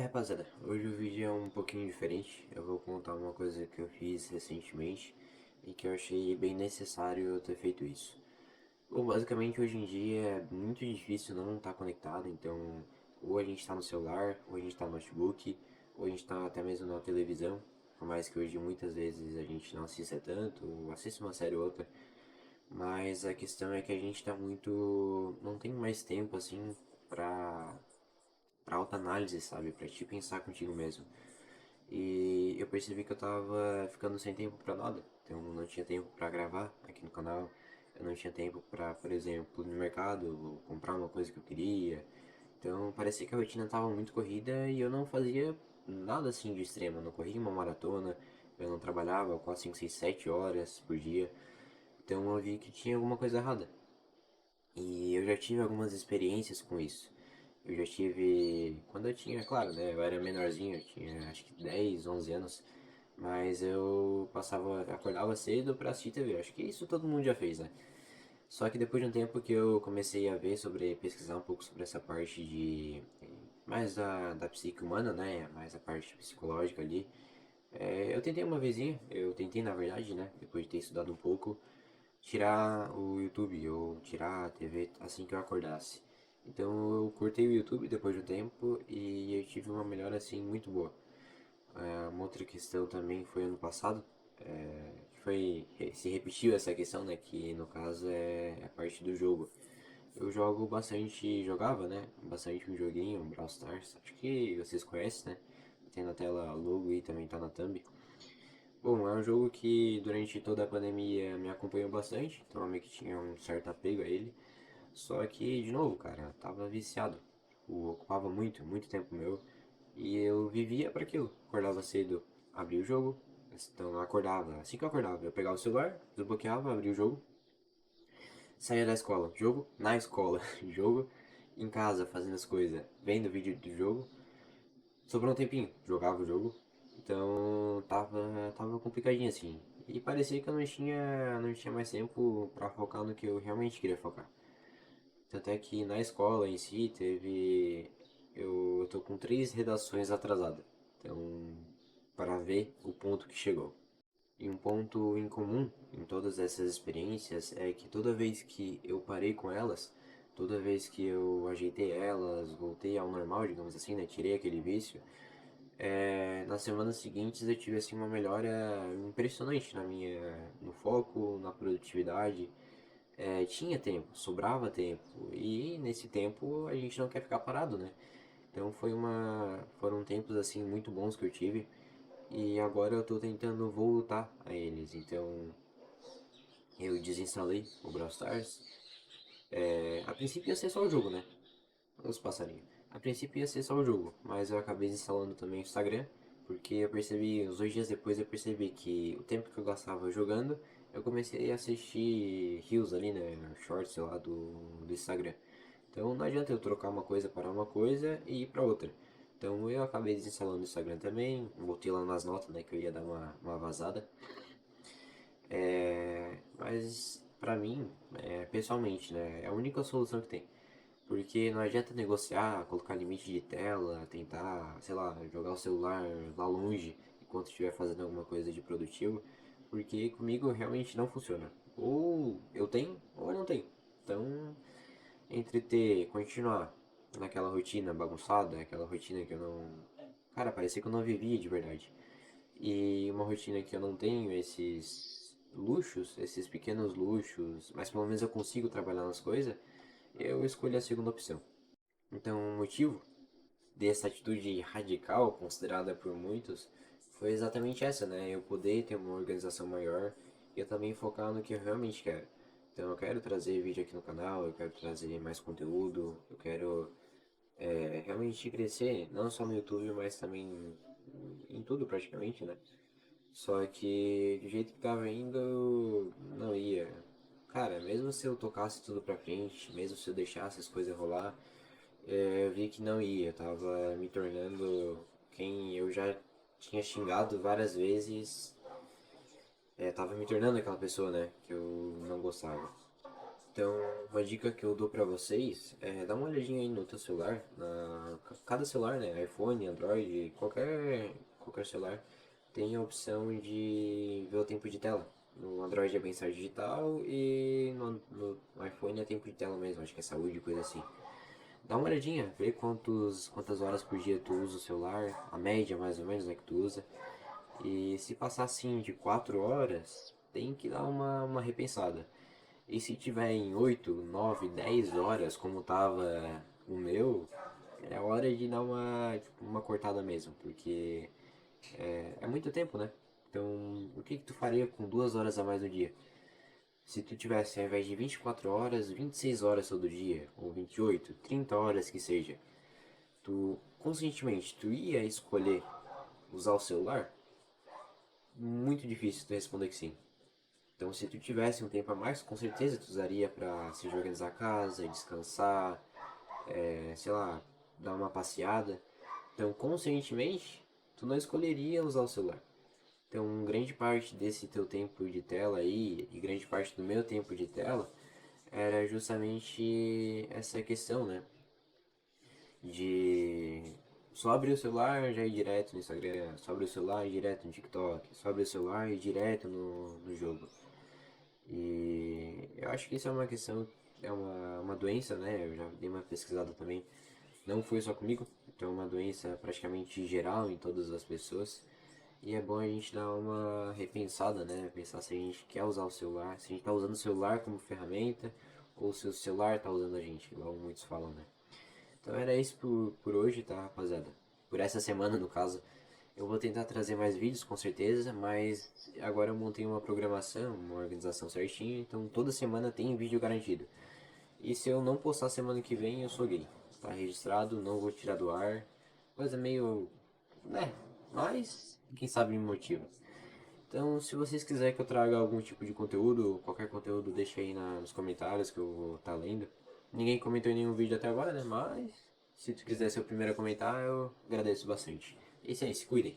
Rapaziada, hoje o vídeo é um pouquinho diferente. Eu vou contar uma coisa que eu fiz recentemente e que eu achei bem necessário eu ter feito isso. Bom, basicamente hoje em dia é muito difícil não estar conectado, então ou a gente está no celular, ou a gente está no notebook, ou a gente está até mesmo na televisão. Por mais que hoje muitas vezes a gente não assista tanto, ou assiste uma série ou outra, mas a questão é que a gente está muito. Não tem mais tempo assim pra pra autoanálise, sabe? Pra te pensar contigo mesmo. E eu percebi que eu tava ficando sem tempo pra nada. Então eu não tinha tempo pra gravar aqui no canal. Eu não tinha tempo pra, por exemplo, ir no mercado, comprar uma coisa que eu queria. Então parecia que a rotina tava muito corrida e eu não fazia nada assim de extremo. Eu não corria uma maratona, eu não trabalhava 4, 5, 6, 7 horas por dia. Então eu vi que tinha alguma coisa errada. E eu já tive algumas experiências com isso. Eu já tive. Quando eu tinha, claro, né? Eu era menorzinho, eu tinha acho que 10, 11 anos. Mas eu acordava cedo pra assistir TV. Acho que isso todo mundo já fez, né? Só que depois de um tempo que eu comecei a ver sobre, pesquisar um pouco sobre essa parte de. Mais da psique humana, né? Mais a parte psicológica ali. Eu tentei uma vezinha, eu tentei na verdade, né? Depois de ter estudado um pouco, tirar o YouTube ou tirar a TV assim que eu acordasse. Então eu cortei o YouTube depois do tempo e eu tive uma melhora assim muito boa. Uma outra questão também foi ano passado, que foi se repetiu essa questão, né, que no caso é a parte do jogo. Eu jogo bastante, jogava, né, bastante um joguinho, um Brawl Stars. Acho que vocês conhecem, né? Tem na tela logo e também tá na thumb. Bom, é um jogo que durante toda a pandemia me acompanhou bastante, então eu meio que tinha um certo apego a ele. Só que, de novo, cara, tava viciado. Ocupava muito, muito tempo meu. E eu vivia para aquilo. Acordava cedo, abria o jogo. Então eu acordava, assim que eu acordava, eu pegava o celular, desbloqueava, abria o jogo, saía da escola, jogo, na escola, jogo, em casa fazendo as coisas, vendo vídeo do jogo. Sobrou um tempinho, jogava o jogo. Então tava complicadinho assim. E parecia que eu não tinha mais tempo pra focar no que eu realmente queria focar. Tanto é que na escola em si teve. Eu tô com 3 redações atrasadas. Então, para ver o ponto que chegou. E um ponto em comum em todas essas experiências é que toda vez que eu parei com elas, toda vez que eu ajeitei elas, voltei ao normal, digamos assim, né? Tirei aquele vício, nas semanas seguintes eu tive assim uma melhora impressionante no foco, na produtividade. Tinha tempo, sobrava tempo e nesse tempo a gente não quer ficar parado, né? Então foram tempos assim muito bons que eu tive e agora eu tô tentando voltar a eles. Então eu desinstalei o Brawl Stars. A princípio ia ser só o jogo, né? Os passarinhos. A princípio ia ser só o jogo, mas eu acabei instalando também o Instagram, porque eu percebi, uns 2 dias depois eu percebi que o tempo que eu gastava jogando, eu comecei a assistir Reels ali, né, shorts, sei lá, do Instagram. Então não adianta eu trocar uma coisa para uma coisa e ir para outra. Então eu acabei desinstalando o Instagram também, botei lá nas notas, né, que eu ia dar uma vazada. Mas pra mim, pessoalmente, né, é a única solução que tem. Porque não adianta negociar, colocar limite de tela, tentar, sei lá, jogar o celular lá longe enquanto estiver fazendo alguma coisa de produtivo, porque comigo realmente não funciona. Ou eu tenho, ou eu não tenho. Então, continuar naquela rotina bagunçada, aquela rotina que eu não. Cara, parecia que eu não vivia de verdade. E uma rotina que eu não tenho esses luxos, esses pequenos luxos, mas pelo menos eu consigo trabalhar nas coisas, eu escolho a segunda opção. Então, o motivo dessa atitude radical, considerada por muitos, foi exatamente essa, né? Eu poder ter uma organização maior e eu também focar no que eu realmente quero. Então, eu quero trazer vídeo aqui no canal, eu quero trazer mais conteúdo, eu quero realmente crescer, não só no YouTube, mas também em tudo praticamente, né? Só que do jeito que tava indo, não ia. Cara, mesmo se eu tocasse tudo pra frente, mesmo se eu deixasse as coisas rolar, eu vi que não ia. Eu tava me tornando quem eu já tinha xingado várias vezes. Tava me tornando aquela pessoa, né, que eu não gostava. Então, uma dica que eu dou pra vocês é dar uma olhadinha aí no teu celular, cada celular, né, iPhone, Android, qualquer celular, tem a opção de ver o tempo de tela. No Android é bem-estar digital e no iPhone é tempo de tela mesmo, acho que é saúde, coisa assim. Dá uma olhadinha, vê quantas horas por dia tu usa o celular, a média mais ou menos, né, que tu usa. E se passar assim de 4 horas, tem que dar uma repensada. E se tiver em 8 9 10 horas, como tava o meu, é hora de dar uma cortada mesmo, porque é muito tempo, né? Então, o que tu faria com 2 horas a mais no dia? Se tu tivesse, ao invés de 24 horas, 26 horas todo dia, ou 28 30 horas que seja, tu conscientemente tu ia escolher usar o celular? Muito difícil tu responder que sim. Então, se tu tivesse um tempo a mais, com certeza tu usaria para se organizar a casa, descansar, sei lá, dar uma passeada. Então, conscientemente, tu não escolheria usar o celular. Então, grande parte desse teu tempo de tela aí, e grande parte do meu tempo de tela, era justamente essa questão, né? De só abrir o celular já ir direto no Instagram, só abrir o celular e ir direto no TikTok, só abrir o celular e ir direto no jogo. E eu acho que isso é uma questão, é uma doença, né? Eu já dei uma pesquisada também. Não foi só comigo, então é uma doença praticamente geral em todas as pessoas. E é bom a gente dar uma repensada, né? Pensar se a gente quer usar o celular, se a gente tá usando o celular como ferramenta ou se o celular tá usando a gente, igual muitos falam, né? Então era isso por hoje, tá, rapaziada? Por essa semana, no caso. Eu vou tentar trazer mais vídeos, com certeza, mas agora eu montei uma programação, uma organização certinha, então toda semana tem vídeo garantido. E se eu não postar semana que vem, eu sou gay. Tá registrado, não vou tirar do ar. Coisa meio, né? Mas quem sabe me motiva. Então, se vocês quiserem que eu traga algum tipo de conteúdo, qualquer conteúdo, deixa aí nos comentários que eu vou estar lendo. Ninguém comentou em nenhum vídeo até agora, né? Mas se tu quiser ser o primeiro a comentar, eu agradeço bastante. É isso aí, se cuidem.